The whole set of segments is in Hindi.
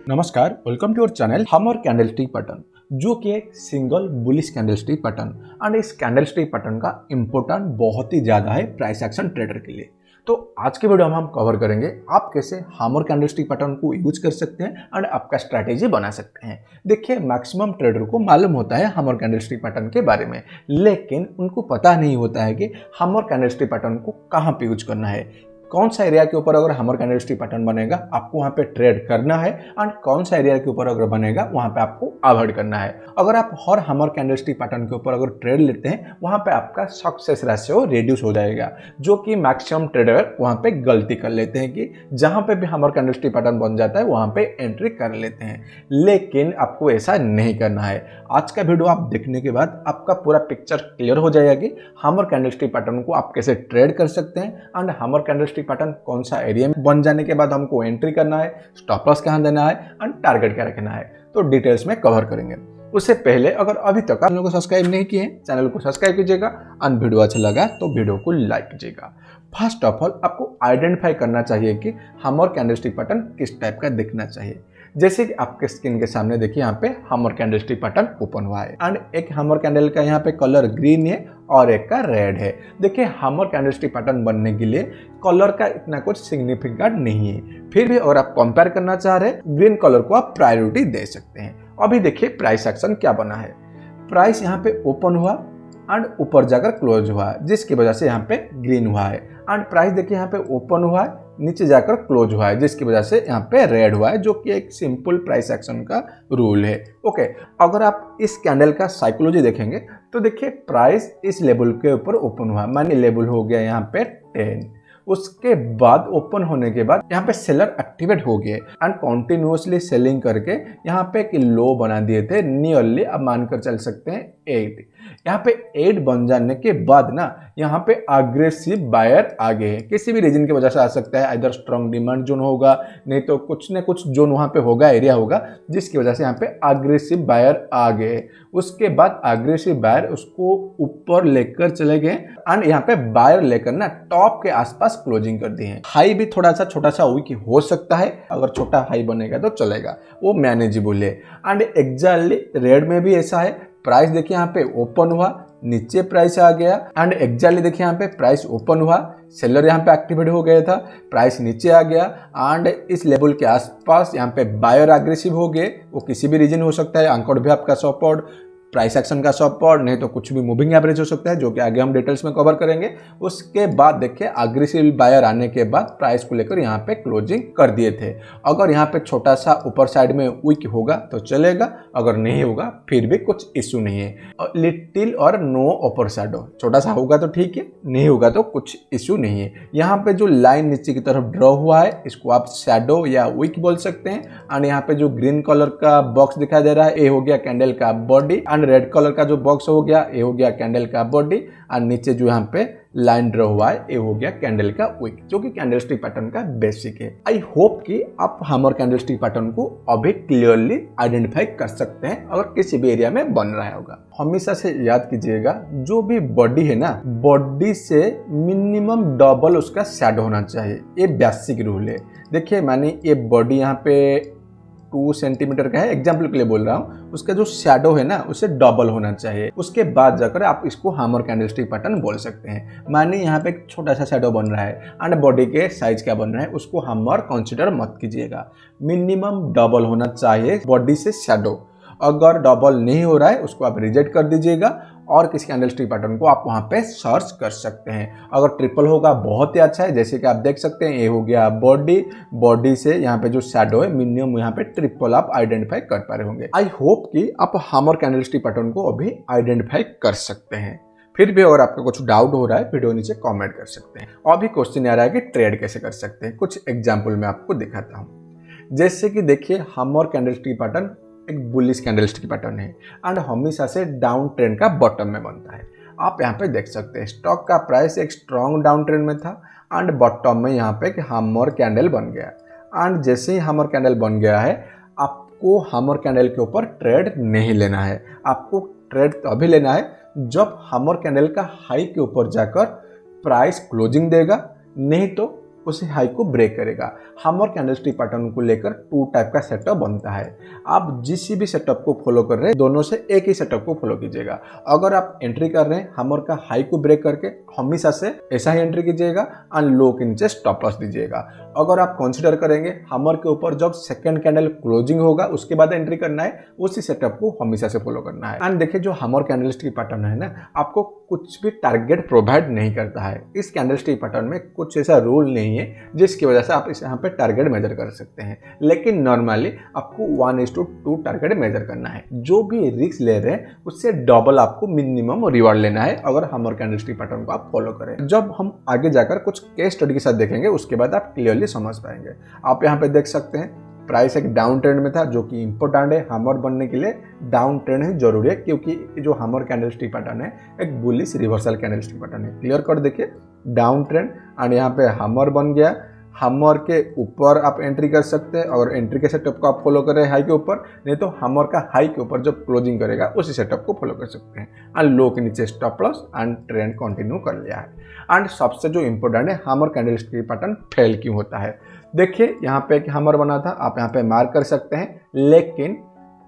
नमस्कार, वेलकम टू अवर चैनल हमर कैंडलस्टिक पैटर्न, जो कि एक single bullish candlestick pattern and इस कैंडलस्टिक पैटर्न का इम्पोर्टेंट बहुत ही ज़्यादा है प्राइस एक्शन ट्रेडर के लिए। तो आज के वीडियो में हम कवर करेंगे आप कैसे हमर कैंडलस्टिक पैटर्न को यूज कर सकते हैं एंड आपका स्ट्रैटेजी बना सकते हैं। देखिए, मैक्सिमम ट्रेडर को मालूम होता है हमर कैंडलस्टिक पैटर्न के बारे में, लेकिन उनको पता नहीं होता है कि हमर कैंडलस्टिक पैटर्न को कहाँ पे यूज करना है, कौन सा एरिया के ऊपर अगर हमर कैंडलस्टिक पैटर्न बनेगा आपको वहां पे ट्रेड करना है एंड कौन सा एरिया के ऊपर अगर बनेगा वहां पे आपको अवॉइड करना है। अगर आप हर हमर कैंडलस्टिक पैटर्न के ऊपर अगर ट्रेड लेते हैं वहां पे आपका सक्सेस रेशियो रिड्यूस हो जाएगा, जो कि मैक्सिमम ट्रेडर वहां पे गलती कर लेते हैं कि जहां पे भी हमर कैंडलस्टिक पैटर्न बन जाता है वहां पे एंट्री कर लेते हैं। लेकिन आपको ऐसा नहीं करना है। आज का वीडियो आप देखने के बाद आपका पूरा पिक्चर क्लियर हो जाएगा कि हमर कैंडलस्टिक पैटर्न को आप कैसे ट्रेड कर सकते हैं एंड हमर कैंडलस्टिक पैटर्न कौन सा एरिया में बन जाने के बाद हमको एंट्री करना है, स्टॉप लॉस कहां देना है एंड टारगेट क्या रखना है, तो डिटेल्स में कवर करेंगे। उससे पहले अगर अभी तक आप चैनल को सब्सक्राइब नहीं किए हैं, चैनल को सब्सक्राइब कीजिएगा एंड वीडियो अच्छा लगा तो वीडियो को लाइक कीजिएगा। फर्स्ट ऑफ ऑल आपको आइडेंटिफाई करना चाहिए कि हमर कैंडलस्टिक पैटर्न किस टाइप का दिखना चाहिए। जैसे कि आपके स्क्रीन के सामने देखिए, यहाँ पे हमर कैंडलस्टिक पैटर्न ओपन हुआ है एंड एक हमर कैंडल का यहाँ पे कलर ग्रीन है और एक का रेड है। देखिए, हमर कैंडलस्टिक पैटर्न बनने के लिए कलर का इतना कुछ सिग्निफिकेंट नहीं है, फिर भी अगर आप कंपेयर करना चाह रहे हैं ग्रीन कलर को आप प्रायोरिटी दे सकते हैं। अभी देखिए प्राइस एक्शन क्या बना है। प्राइस यहाँ पे ओपन हुआ एंड ऊपर जाकर क्लोज हुआ, जिसकी वजह से यहाँ पे ग्रीन हुआ है एंड प्राइस देखिए यहाँ पे ओपन हुआ है, नीचे जाकर क्लोज हुआ है, जिसकी वजह से यहाँ पे रेड हुआ है, जो कि एक सिंपल प्राइस एक्शन का रूल है। ओके, अगर आप इस कैंडल का साइकोलॉजी देखेंगे तो देखिए प्राइस इस लेवल के ऊपर ओपन हुआ, मानी लेवल हो गया यहाँ पे 10। उसके बाद ओपन होने के बाद यहाँ पे सेलर एक्टिवेट हो गए एंड कॉन्टिन्यूसली सेलिंग करके यहाँ पे एक लो बना दिए थे, नियरली अब मानकर चल सकते हैं 8। यहाँ पे 8 बन जाने के बाद ना यहाँ पे अग्रेसिव बायर आ गए हैं, किसी भी रीजन की वजह से आ सकता है, इधर स्ट्रॉन्ग डिमांड जोन होगा, नहीं तो कुछ न कुछ जोन वहाँ पे होगा, एरिया होगा, जिसकी वजह से यहाँ पे अग्रेसिव बायर आ गए। उसके बाद अग्रेसिव बायर उसको ऊपर लेकर चले गए एंड यहाँ पे बायर लेकर ना टॉप के आसपास क्लोजिंग कर दी है। हाई भी थोड़ा सा छोटा सा वीक हो सकता है, अगर छोटा हाई बनेगा तो चलेगा, वो मैनेजेबल है। एंड एग्जैक्टली रेड में भी ऐसा है। प्राइस देखिए यहाँ पे ओपन हुआ, नीचे प्राइस आ गया एंड एग्जैक्टली देखिए यहाँ पे प्राइस ओपन हुआ, सेलर यहाँ पे एक्टिवेट हो गया था, प्राइस नीचे आ गया एंड इस लेवल के आसपास यहाँ पे बायर अग्रेसिव हो गए। वो किसी भी रीजन हो सकता है, अंकड़ भी आपका सपोर्ट, प्राइस एक्शन का सपोर्ट, नहीं तो कुछ भी मूविंग एवरेज हो सकता है, जो कि आगे हम डिटेल्स में कवर करेंगे। उसके बाद देखिए अग्रेसिव बायर आने के बाद प्राइस को लेकर यहाँ पे क्लोजिंग कर दिए थे। अगर यहाँ पे छोटा सा ऊपर साइड में वीक होगा तो चलेगा, अगर नहीं होगा फिर भी कुछ इश्यू नहीं है। लिटिल और नो अपर शैडो, छोटा सा होगा तो ठीक है, नहीं होगा तो कुछ इश्यू नहीं है। यहाँ पे जो लाइन नीचे की तरफ ड्रॉ हुआ है इसको आप शैडो या वीक बोल सकते हैं एंड यहाँ पे जो ग्रीन कलर का बॉक्स दिखाई दे रहा है ये हो गया कैंडल का बॉडी एंड रेड कलर का जो बॉक्स हो गया ये हो गया कैंडल का बॉडी और नीचे जो यहाँ पे लाइन ड्रॉ हुआ है ये हो गया कैंडल का विक, जो कि कैंडलस्टिक पैटर्न का बेसिक है। आई होप कि आप हमर कैंडलस्टिक पैटर्न को अभी क्लियरली आइडेंटिफाई कर सकते हैं अगर किसी भी एरिया में बन रहा होगा। हमेशा से याद कीजिएगा, जो भी बॉडी है ना, बॉडी से मिनिमम डबल उसका शैडो होना चाहिए, ये बेसिक रूल है। देखिए माने ये बॉडी यहाँ पे 2 सेंटीमीटर का है, एग्जाम्पल के लिए बोल रहा हूँ, उसका जो शैडो है ना उससे डबल होना चाहिए। उसके बाद जाकर आप इसको हमर कैंडलस्टिक पैटर्न बोल सकते हैं। मानिए यहाँ पे एक छोटा सा शैडो बन रहा है एंड बॉडी के साइज क्या बन रहा है उसको हमर कंसीडर मत कीजिएगा, मिनिमम डबल होना चाहिए बॉडी से शैडो। अगर डबल नहीं हो रहा है उसको आप रिजेक्ट कर दीजिएगा और किसी कैंडलस्टिक पैटर्न को आप वहां पे सर्च कर सकते हैं। अगर ट्रिपल होगा बहुत ही अच्छा है, जैसे कि आप देख सकते हैं ये हो गया बॉडी, बॉडी से यहाँ पे जो शैडो है मिनिमम यहाँ पे ट्रिपल आप आइडेंटिफाई कर पा रहे होंगे। आई होप कि आप हमर कैंडलस्टिक पैटर्न को अभी आइडेंटिफाई कर सकते हैं। फिर भी अगर आपका कुछ डाउट हो रहा है वीडियो नीचे कमेंट कर सकते हैं। अभी क्वेश्चन आ रहा है कि ट्रेड कैसे कर सकते हैं, कुछ एग्जाम्पल मैं आपको दिखाता हूँ। जैसे कि देखिए हमर कैंडलस्टिक पैटर्न एक बुलिश कैंडलस्टिक पैटर्न है एंड हमेशा से डाउन ट्रेंड का बॉटम में बनता है। आप यहाँ पे देख सकते हैं स्टॉक का प्राइस एक स्ट्रॉन्ग डाउन ट्रेंड में था एंड बॉटम में यहाँ पे एक हमर कैंडल बन गया एंड जैसे ही हमर कैंडल बन गया है आपको हमर कैंडल के ऊपर ट्रेड नहीं लेना है। आपको ट्रेड तभी लेना है जब हमर कैंडल का हाई के ऊपर जाकर प्राइस क्लोजिंग देगा, नहीं तो उसी हाई को ब्रेक करेगा। हैमर कैंडलस्टिक पैटर्न को लेकर 2 टाइप का सेटअप बनता है। आप जिस भी सेटअप को फॉलो कर रहे हैं दोनों से एक ही सेटअप को फॉलो कीजिएगा। अगर आप एंट्री कर रहे हैं हैमर का हाई को ब्रेक करके, हमेशा से ऐसा ही एंट्री कीजिएगा एंड लो के नीचे स्टॉप लॉस दीजिएगा। अगर आप कंसीडर करेंगे हैमर के ऊपर जब सेकंड कैंडल क्लोजिंग होगा उसके बाद एंट्री करना है, उसी सेटअप को हमेशा से फॉलो करना है। एंड देखिए जो हैमर कैंडलस्टिक पैटर्न है ना, आपको कुछ भी टारगेट प्रोवाइड नहीं करता है। इस कैंडलस्टिक पैटर्न में कुछ ऐसा रूल नहीं है जिसकी वजह से आप इस यहाँ पे टारगेट मेजर कर सकते हैं, लेकिन नॉर्मली आपको 1:2 टारगेट मेजर करना है। जो भी रिस्क ले रहे हैं उससे डबल आपको मिनिमम रिवॉर्ड लेना है अगर हैमर कैंडलस्टिक पैटर्न को आप फॉलो करें। जब हम आगे जाकर कुछ केस स्टडी के साथ देखेंगे उसके बाद आप क्लियरली समझ पाएंगे। आप यहाँ पे देख सकते हैं प्राइस एक डाउन ट्रेंड में था, जो कि इंपॉर्टेंट है। हैमर बनने के लिए डाउन ट्रेंड ही जरूरी है, क्योंकि जो हैमर कैंडलस्टिक पैटर्न है एक बुलिश रिवर्सल कैंडलस्टिक पैटर्न है। क्लियर कर देखिए डाउन ट्रेंड एंड यहाँ पे हैमर बन गया। हैमर के ऊपर आप एंट्री कर सकते हैं, और एंट्री के सेटअप को आप फॉलो करें हाई के ऊपर, नहीं तो हैमर का हाई के ऊपर जब क्लोजिंग करेगा उसी सेटअप को फॉलो कर सकते हैं। एंड लो के नीचे stop loss and trend continue कर लिया है। एंड सबसे जो इंपॉर्टेंट है हैमर कैंडलस्टिक पैटर्न फेल क्यों होता है। देखिए यहाँ पे एक हैमर बना था, आप यहाँ पे मार्क कर सकते हैं, लेकिन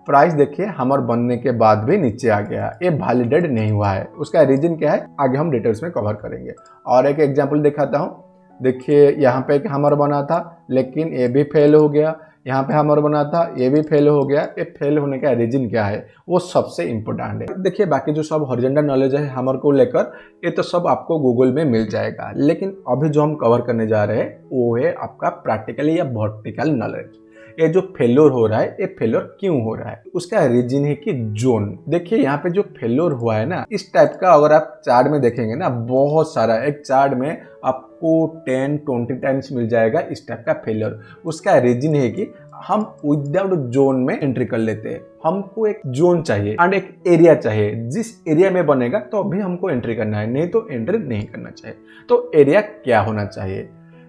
प्राइस देखिए हैमर बनने के बाद भी नीचे आ गया, ये वैलिडेट नहीं हुआ है। उसका रीजन क्या है आगे हम डिटेल्स में कवर करेंगे। और एक एग्जांपल दिखाता हूँ। देखिए यहाँ पे एक हैमर बना था लेकिन ये भी फेल हो गया, यहाँ पे हैमर बना था ये भी फेल हो गया। ये फेल होने का रीजन क्या है वो सबसे इम्पोर्टेंट है। देखिए बाकी जो सब हॉरिजॉन्टल नॉलेज है हैमर को लेकर ये तो सब आपको गूगल में मिल जाएगा, लेकिन अभी जो हम कवर करने जा रहे हैं वो है आपका प्रैक्टिकली या वर्टिकल नॉलेज। ये जो फेल्योर हो रहा है ये फेल्योर क्यों हो रहा है, उसका रीजन है कि जोन। देखिए यहाँ पे जो फेल्योर हुआ है ना, इस टाइप का अगर आप चार्ट में देखेंगे ना, बहुत सारा एक चार्ट में आपको 10-20 टाइम्स मिल जाएगा इस टाइप का फेल्योर। उसका रीजन है कि हम विदाउट जोन में एंट्री कर लेते हैं। हमको एक जोन चाहिए एंड एक एरिया चाहिए, जिस एरिया में बनेगा तो अभी हमको एंट्री करना है, नहीं तो एंट्री नहीं करना चाहिए। तो एरिया क्या होना चाहिए,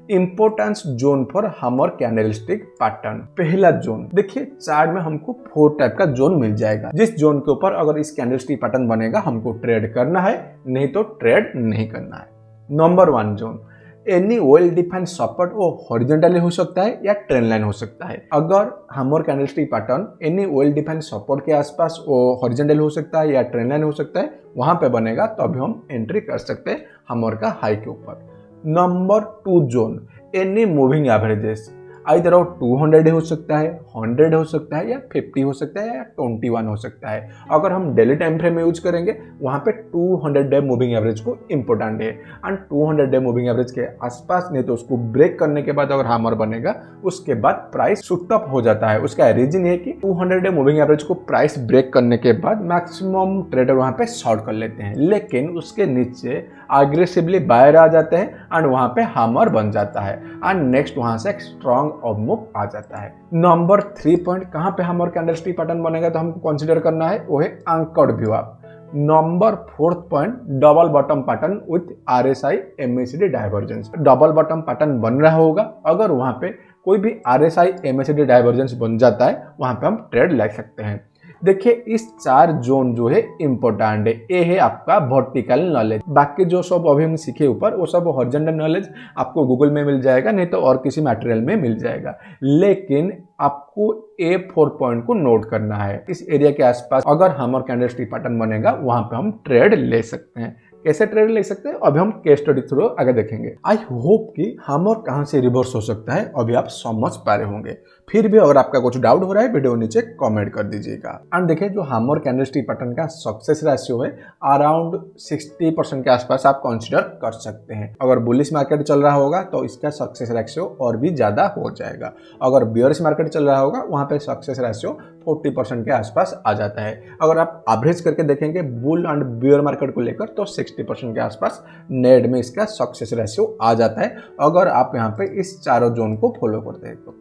importance zone for hammer candlestick pattern. पहला जोन देखिए चार्ट में हमको 4 टाइप का जोन मिल जाएगा, जिस जोन के ऊपर अगर इस कैंडलस्टिक पैटर्न बनेगा हमको ट्रेड करना है, नहीं तो ट्रेड नहीं करना है। Number 1 zone, any well defined support, वो हॉरिजॉन्टली हो सकता है या ट्रेंड लाइन हो सकता है। अगर hammer candlestick pattern any well defined support के आसपास, वो हॉरिजॉन्टल हो सकता है या ट्रेंड लाइन हो सकता है, वहां पे बनेगा तो अभी हम एंट्री कर सकते हैं हैमर का हाई के ऊपर। Number 2 zone, any moving averages, इधर 200 हो सकता है, 100 हो सकता है, या 50 हो सकता है, या 21 हो सकता है। अगर हम डेली टाइम फ्रेम में यूज करेंगे वहां पे 200 डे मूविंग एवरेज को इंपॉर्टेंट है। एंड 200 डे मूविंग एवरेज के आसपास, नहीं तो उसको ब्रेक करने के बाद अगर हैमर बनेगा उसके बाद प्राइस शूट अप हो जाता है। उसका रीजन है कि 200 डे मूविंग एवरेज को प्राइस ब्रेक करने के बाद मैक्सिमम ट्रेडर वहां पे शॉर्ट कर लेते हैं, लेकिन उसके नीचे अग्रेसिवली बायर आ जाते हैं एंड वहां पे हैमर बन जाता है एंड नेक्स्ट वहां से एक स्ट्रॉन्ग मूव आ जाता है। नंबर 3 पॉइंट, कहां पे हैमर कैंडलस्टिक पैटर्न बनेगा तो हमको कंसीडर करना है वो है anchored view up. Number 4 point, double bottom pattern with RSI MACD divergence. Double bottom pattern बन रहा होगा, अगर वहां पे कोई भी RSI MACD डाइवर्जेंस बन जाता है वहां पे हम ट्रेड ले सकते हैं। देखिए इस 4 जोन जो है इंपॉर्टेंट है, ये है आपका वर्टिकल नॉलेज। बाकी जो सब अभी हम सीखे ऊपर वो सब हॉरिजॉन्टल नॉलेज आपको गूगल में मिल जाएगा, नहीं तो और किसी मटेरियल में मिल जाएगा। लेकिन आपको ये 4 पॉइंट को नोट करना है। इस एरिया के आसपास अगर हैमर कैंडलस्टिक पैटर्न बनेगा वहां पे हम ट्रेड ले सकते हैं। कैसे ट्रेड ले सकते हैं अभी हम केस स्टडी थ्रू आगे देखेंगे। आई होप कि हैमर कहां से रिवर्स हो सकता है अभी आप समझ पा रहे होंगे। फिर भी अगर आपका कुछ डाउट हो रहा है वीडियो नीचे कमेंट कर दीजिएगा। एंड देखिए जो हैमर कैंडलस्टिक पैटर्न का सक्सेस रेशियो है अराउंड 60% के आसपास आप कंसीडर कर सकते हैं। अगर बुलिश मार्केट चल रहा होगा तो इसका सक्सेस रेशियो और भी ज्यादा हो जाएगा। अगर बियरिश मार्केट चल रहा होगा वहां पे सक्सेस रेशियो 40% के आसपास आ जाता है। अगर आप एवरेज करके देखेंगे बुल एंड बियर मार्केट को लेकर तो 60% के आसपास नेट में इसका सक्सेस रेशियो आ जाता है, अगर आप यहाँ पे इस चारों जोन को फॉलो करते हैं तो।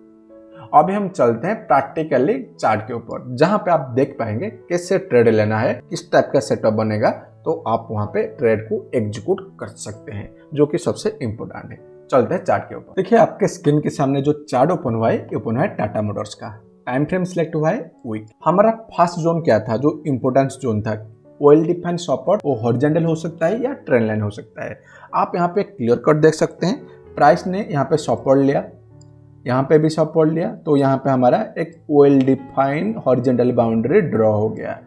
अभी हम चलते हैं प्रैक्टिकली चार्ट के ऊपर, जहां पे आप देख पाएंगे कैसे ट्रेड लेना है, किस टाइप का सेटअप बनेगा तो आप वहां पे ट्रेड को एग्जीक्यूट कर सकते हैं, जो कि सबसे इंपॉर्टेंट है। चलते हैं चार्ट के ऊपर। देखिए आपके स्क्रीन के सामने जो चार्ट ओपन हुआ है, ओपन हुआ है टाटा मोटर्स का। टाइम फ्रेम सिलेक्ट हुआ है वीक। हमारा फर्स्ट जोन क्या था, जो इंपोर्टेंस जोन था, वेल डिफाइंड सपोर्ट, वो हॉरिजॉन्टल हो सकता है या ट्रेंड लाइन हो सकता है। आप यहाँ पे क्लियर कट देख सकते हैं प्राइस ने यहाँ पे सपोर्ट लिया, यहाँ पे भी सपोर्ट लिया, तो यहाँ पे हमारा एक well defined horizontal boundary draw हो गया।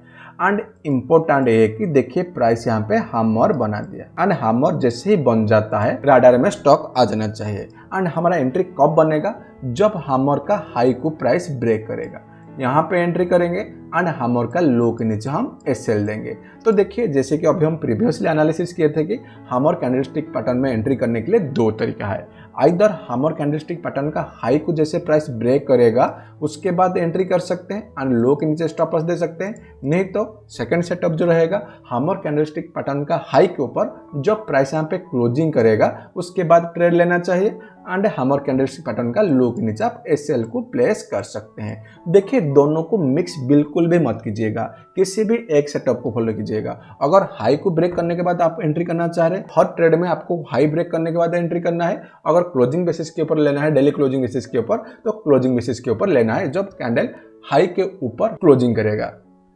एंड इम्पोर्टेंट है कि देखिए प्राइस यहाँ पे हैमर बना दिया, एंड हैमर जैसे ही बन जाता है राडार में स्टॉक आ जाना चाहिए। एंड हमारा एंट्री कब बनेगा? जब हैमर का हाई को प्राइस ब्रेक करेगा, यहाँ पे एंट्री करेंगे एंड हैमर का लो के नीचे हम एसएल देंगे। तो देखिए जैसे कि अभी हम प्रीवियसली एनालिसिस किए थे कि हैमर कैंडलस्टिक पैटर्न में एंट्री करने के लिए दो तरीका है। आइदर हैमर कैंडलस्टिक पैटर्न का हाई को जैसे प्राइस ब्रेक करेगा उसके बाद एंट्री कर सकते हैं एंड लो के नीचे स्टॉप लॉस दे सकते हैं, नहीं तो सेकंड सेटअप जो रहेगा हैमर कैंडलस्टिक पैटर्न का हाई के ऊपर जब प्राइस यहाँ पे क्लोजिंग करेगा उसके बाद ट्रेड लेना चाहिए एंड हैमर कैंडलस्टिक पैटर्न का लो के नीचे आप एसएल को प्लेस कर सकते हैं। देखिए दोनों को मिक्स बिल्कुल भी मत कीजिएगा, किसी भी एक सेटअप को फॉलो कीजिएगा। अगर हाई को ब्रेक करने के बाद आप एंट्री करना चाह रहे हैं, हर ट्रेड में आपको हाई ब्रेक करने के बाद एंट्री करना है। अगर क्लोजिंग बेसिस के ऊपर लेना है, डेली क्लोजिंग बेसिस के ऊपर, तो क्लोजिंग बेसिस के ऊपर लेना है जब कैंडल हाई के ऊपर क्लोजिंग करेगा।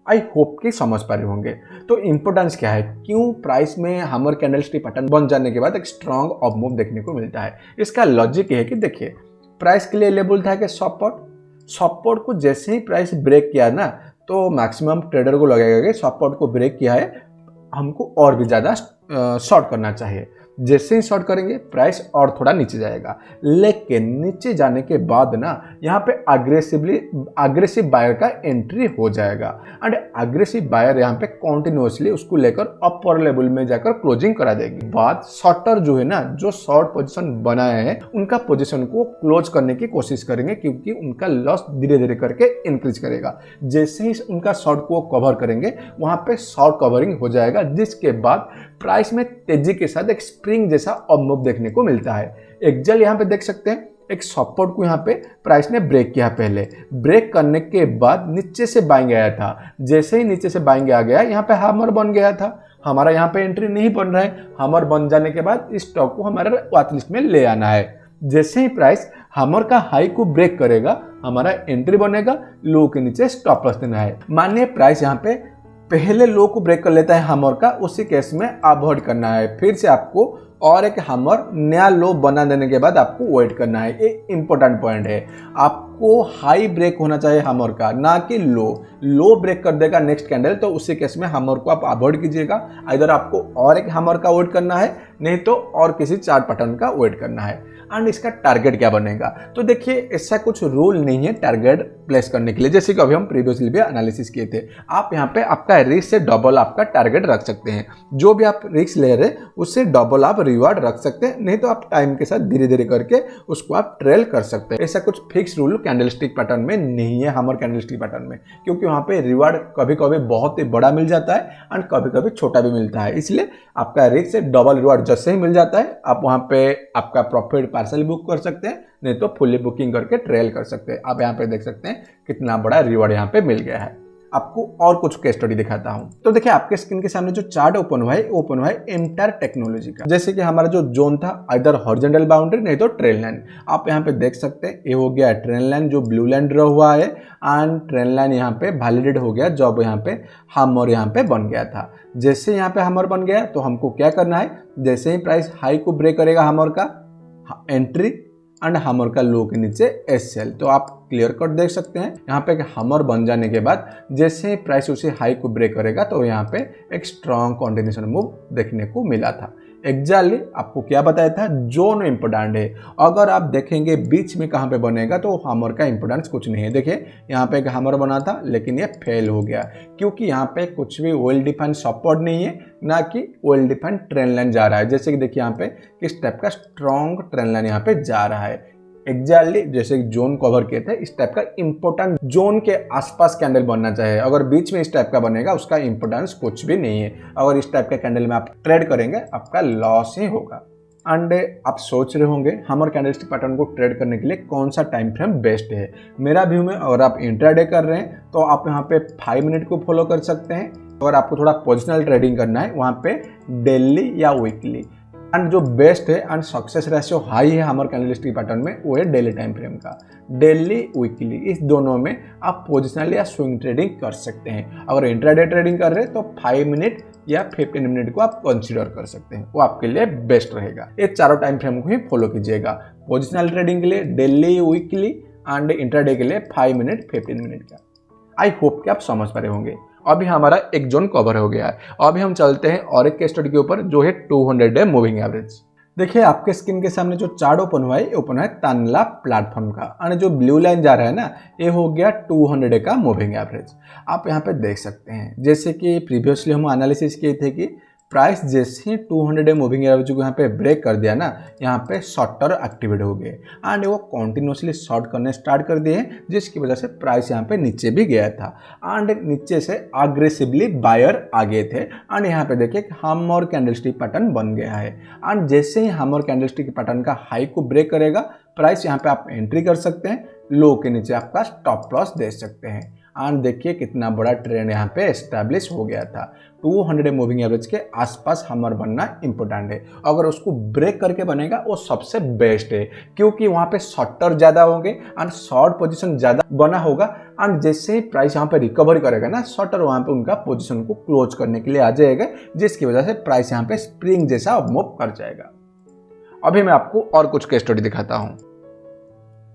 आई होप कि समझ पा रहे होंगे। तो इंपोर्टेंस क्या है, क्यों प्राइस में हैमर कैंडलस्टिक पैटर्न बन जाने के बाद एक स्ट्रॉन्ग अप मूव देखने को मिलता है। इसका लॉजिक ये है कि देखिए प्राइस के लिए लेबल था कि सपोर्ट को जैसे ही प्राइस ब्रेक किया ना, तो मैक्सिमम ट्रेडर को लगेगा कि सपोर्ट को ब्रेक किया है, हमको और भी ज़्यादा शॉर्ट करना चाहिए। जैसे ही शॉर्ट करेंगे प्राइस और थोड़ा नीचे जाएगा, लेकिन नीचे जाने के बाद ना यहाँ पे अग्रेसिव बायर का एंट्री हो जाएगा एंड अग्रेसिव बायर यहाँ पे कॉन्टिन्यूसली उसको लेकर अपर लेवल में जाकर क्लोजिंग करा देगी। बाद शॉर्टर जो है ना, जो शॉर्ट पोजीशन बनाए हैं उनका पोजीशन को क्लोज करने की कोशिश करेंगे, क्योंकि उनका लॉस धीरे धीरे करके इंक्रीज करेगा। जैसे ही उनका शॉर्ट को कवर करेंगे वहाँ पे शॉर्ट कवरिंग हो जाएगा, जिसके बाद प्राइस में तेजी के साथ एक स्प्रिंग जैसा अप मूव देखने को मिलता है। एक्जेल यहाँ पे देख सकते हैं, एक सपोर्ट को यहाँ पे प्राइस ने ब्रेक किया, पहले ब्रेक करने के बाद नीचे से बाइंग आया था। जैसे ही नीचे से बाइंग आ गया यहाँ पे हैमर बन गया था। हमारा यहाँ पे एंट्री नहीं बन रहा है, हैमर बन जाने के बाद इस स्टॉक को हमारे वॉच लिस्ट में ले आना है। जैसे ही प्राइस हैमर का हाई को ब्रेक करेगा हमारा एंट्री बनेगा, लो के नीचे स्टॉप लॉस देना है। मानिए प्राइस यहाँ पे पहले लो को ब्रेक कर लेता है हैमर का, उसी केस में अवॉइड करना है। फिर से आपको और एक हैमर नया लो बना देने के बाद आपको वेट करना है। ये इंपॉर्टेंट पॉइंट है। आपको हाई ब्रेक होना चाहिए हैमर का, ना कि लो ब्रेक कर देगा नेक्स्ट कैंडल, तो उसी केस में हैमर को आप अवॉइड कीजिएगा। इधर आपको और एक हैमर का वेट करना है, नहीं तो और किसी चार्ट पैटर्न का वेट करना है। एंड इसका टारगेट क्या बनेगा, तो देखिए ऐसा कुछ रूल नहीं है टारगेट प्लेस करने के लिए, जैसे कि अभी हम प्रीवियसली भी एनालिसिस किए थे। आप यहाँ पे आपका रिस्क से डबल आपका टारगेट रख सकते हैं। जो भी आप रिस्क ले रहे हैं उससे डबल आप रिवार्ड रख सकते हैं, नहीं तो आप टाइम के साथ धीरे धीरे करके उसको आप ट्रेल कर सकते हैं। ऐसा कुछ फिक्स रूल कैंडलस्टिक पैटर्न में नहीं है, हैमर कैंडलस्टिक पैटर्न में, क्योंकि वहाँ पे रिवार्ड कभी कभी बहुत ही बड़ा मिल जाता है एंड कभी कभी छोटा भी मिलता है। इसलिए आपका रिस्क से डबल रिवार्ड जैसे ही मिल जाता है आप वहाँ पे आपका प्रॉफिट पार्सल बुक कर सकते हैं, नहीं तो फुल्ली बुकिंग करके ट्रेल कर सकते हैं। आप यहाँ पे देख सकते हैं कितना बड़ा रिवॉर्ड यहाँ पे मिल गया है। आपको और कुछ केस स्टडी दिखाता हूँ। तो देखिए आपके स्क्रीन के सामने जो चार्ट ओपन हुआ है एमटार टेक्नोलॉजी का। जैसे कि हमारा जो जोन था इधर हॉरिजॉन्टल बाउंड्री, नहीं तो ट्रेंड लाइन। आप यहाँ पे देख सकते हैं ये हो गया ट्रेंड लाइन, जो ब्लू लाइन ड्रॉ हुआ है, एंड ट्रेंड लाइन यहाँ पे वैलिडेट हो गया जब यहाँ पे हैमर यहाँ पे बन गया था। जैसे यहाँ पे हैमर बन गया तो हमको क्या करना है, जैसे ही प्राइस हाई को ब्रेक करेगा हैमर का, एंट्री एंड हैमर का लो के नीचे एसएल। तो आप क्लियर कट देख सकते हैं यहाँ पे हैमर बन जाने के बाद जैसे ही प्राइस उसे हाई को ब्रेक करेगा तो यहाँ पे एक स्ट्रॉन्ग कंटिन्यूएशन मूव देखने को मिला था। एग्जैक्टली आपको क्या बताया था, जोन इंपोर्टेंट है। अगर आप देखेंगे बीच में कहाँ पे बनेगा तो हैमर का इंपोर्टेंस कुछ नहीं है। देखिए यहाँ पे एक हैमर बना था लेकिन ये फेल हो गया, क्योंकि यहाँ पे कुछ भी वेल डिफाइंड सपोर्ट नहीं है, ना कि वेल डिफाइंड ट्रेंड लाइन जा रहा है। जैसे कि देखिए यहाँ पे किस टाइप का स्ट्रॉन्ग ट्रेंड लाइन यहाँ पे जा रहा है। एग्जैक्टली जैसे जोन कवर किए थे इस टाइप का इंपोर्टेंट जोन के आसपास कैंडल बनना चाहिए। अगर बीच में इस टाइप का बनेगा उसका इंपोर्टेंस कुछ भी नहीं है। अगर इस टाइप का कैंडल में आप ट्रेड करेंगे आपका लॉस ही होगा। एंड आप सोच रहे होंगे हैमर कैंडलस्टिक पैटर्न को ट्रेड करने के लिए कौन सा टाइम फ्रेम बेस्ट है। मेरा व्यू में अगर आप इंट्राडे कर रहे हैं तो आप यहाँ पे 5 मिनट को फॉलो कर सकते हैं। अगर आपको थोड़ा पोजिशनल ट्रेडिंग करना है वहाँ पे डेली या वीकली एंड जो बेस्ट है एंड सक्सेस रेशियो हाई है हमारे कैंडलस्टिक पैटर्न में वो है डेली टाइम फ्रेम का। डेली वीकली इस दोनों में आप पोजिशनल या स्विंग ट्रेडिंग कर सकते हैं। अगर इंट्राडे ट्रेडिंग कर रहे हैं तो 5 मिनट या 15 मिनट को आप कंसीडर कर सकते हैं, वो आपके लिए बेस्ट रहेगा। ये चारों टाइम फ्रेम को ही फॉलो कीजिएगा। पोजिशनल ट्रेडिंग के लिए डेली, वीकली एंड इंट्राडे के लिए 5 मिनट 15 मिनट का। आई होप कि आप समझ पा रहे होंगे। अभी हमारा एक जोन कवर हो गया है। अभी हम चलते हैं और एक केस स्टडी के ऊपर जो है 200 डे मूविंग एवरेज। देखिए आपके स्क्रीन के सामने जो चार्ट ओपन हुआ है ये ओपन है तानला प्लेटफॉर्म का, और जो ब्लू लाइन जा रहा है ना ये हो गया 200 डे का मूविंग एवरेज। आप यहाँ पे देख सकते हैं जैसे कि प्रीवियसली हम एनालिसिस किए थे कि प्राइस जैसे ही 200 डे मूविंग एवरेज को यहाँ पे ब्रेक कर दिया ना, यहाँ पे शॉर्टर एक्टिवेट हो गए एंड वो कॉन्टिन्यूसली शॉर्ट करने स्टार्ट कर दिए, जिसकी वजह से प्राइस यहाँ पे नीचे भी गया था एंड नीचे से अग्रेसिवली बायर आ गए थे। एंड यहाँ पे देखिए हैमर कैंडलस्टिक पैटर्न बन गया है एंड जैसे ही हैमर कैंडलस्टिक पैटर्न का हाई को ब्रेक करेगा प्राइस यहाँ पे आप एंट्री कर सकते हैं, लो के नीचे आपका स्टॉप लॉस दे सकते हैं। एंड देखिए कितना बड़ा ट्रेंड यहाँ पे एस्टैब्लिश हो गया था। 200 मूविंग एवरेज के आसपास हमर बनना इंपॉर्टेंट है। अगर उसको ब्रेक करके बनेगा वो सबसे बेस्ट है, क्योंकि वहाँ पे शॉर्टर ज़्यादा होंगे एंड शॉर्ट पोजीशन ज़्यादा बना होगा एंड जैसे ही प्राइस यहाँ पे रिकवर करेगा ना, शॉर्टर वहाँ पे उनका पोजीशन को क्लोज करने के लिए आ जाएगा, जिसकी वजह से प्राइस यहाँ पे स्प्रिंग जैसा मूव कर जाएगा। अभी मैं आपको और कुछ केस स्टडी दिखाता हूँ।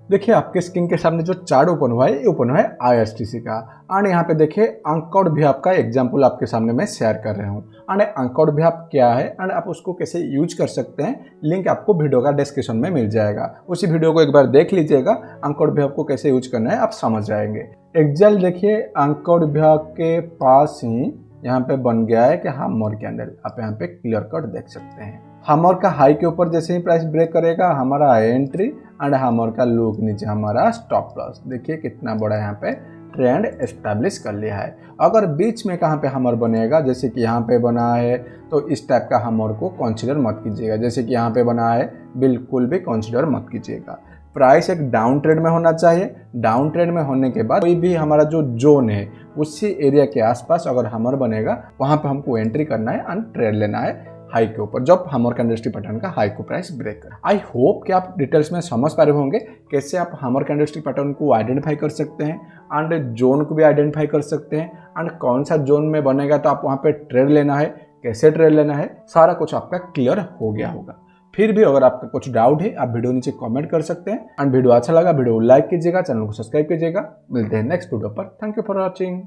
देखिए आपके स्क्रीन के सामने जो चार्ट ओपन हुआ है ये ओपन हुआ है IRTC का। एंड यहाँ पे देखिए अंकआउट भी आपका एग्जांपल आपके सामने मैं शेयर कर रहा हूँ। एंड अंकआउट भी आप क्या है एंड आप उसको कैसे यूज कर सकते हैं, लिंक आपको वीडियो का डिस्क्रिप्शन में मिल जाएगा। उसी वीडियो को एक बार देख लीजिएगा, अंकआउट भी आपको कैसे यूज करना है आप समझ जाएंगे। एग्जैक्ट देखिए अंकआउट भी के पास ही यहाँ पे बन गया है कि हैमर कैंडल, आप यहाँ पे क्लियर कट देख सकते हैं। हैमर का हाई के ऊपर जैसे ही प्राइस ब्रेक करेगा हमारा एंट्री एंड हैमर का लो के नीचे हमारा स्टॉप लॉस। देखिए कितना बड़ा यहाँ पे ट्रेंड एस्टैब्लिश कर लिया है। अगर बीच में कहाँ पे हैमर बनेगा, जैसे कि यहाँ पे बना है, तो इस टाइप का हैमर को कंसीडर मत कीजिएगा। जैसे कि यहाँ पे बना है बिल्कुल भी कंसीडर मत कीजिएगा। प्राइस एक डाउन ट्रेंड में होना चाहिए। डाउन ट्रेंड में होने के बाद कोई भी हमारा जो जोन है उसी एरिया के आसपास अगर हैमर बनेगा वहाँ पे हमको एंट्री करना है एंड ट्रेड लेना है हाई के ऊपर, जब हैमर कैंडलस्टिक पैटर्न का हाई को प्राइस ब्रेक कर। आई होप कि आप डिटेल्स में समझ पा रहे होंगे कैसे आप हैमर कैंडलस्टिक पैटर्न को आइडेंटिफाई कर सकते हैं एंड जोन को भी आइडेंटिफाई कर सकते हैं एंड कौन सा जोन में बनेगा तो आप वहाँ पे ट्रेड लेना है, कैसे ट्रेड लेना है, सारा कुछ आपका क्लियर हो गया होगा। फिर भी अगर आपका कुछ डाउट है आप वीडियो नीचे कमेंट कर सकते हैं एंड वीडियो अच्छा लगा वीडियो को लाइक कीजिएगा, चैनल को सब्सक्राइब कीजिएगा। मिलते हैं नेक्स्ट वीडियो पर। Thank you for watching.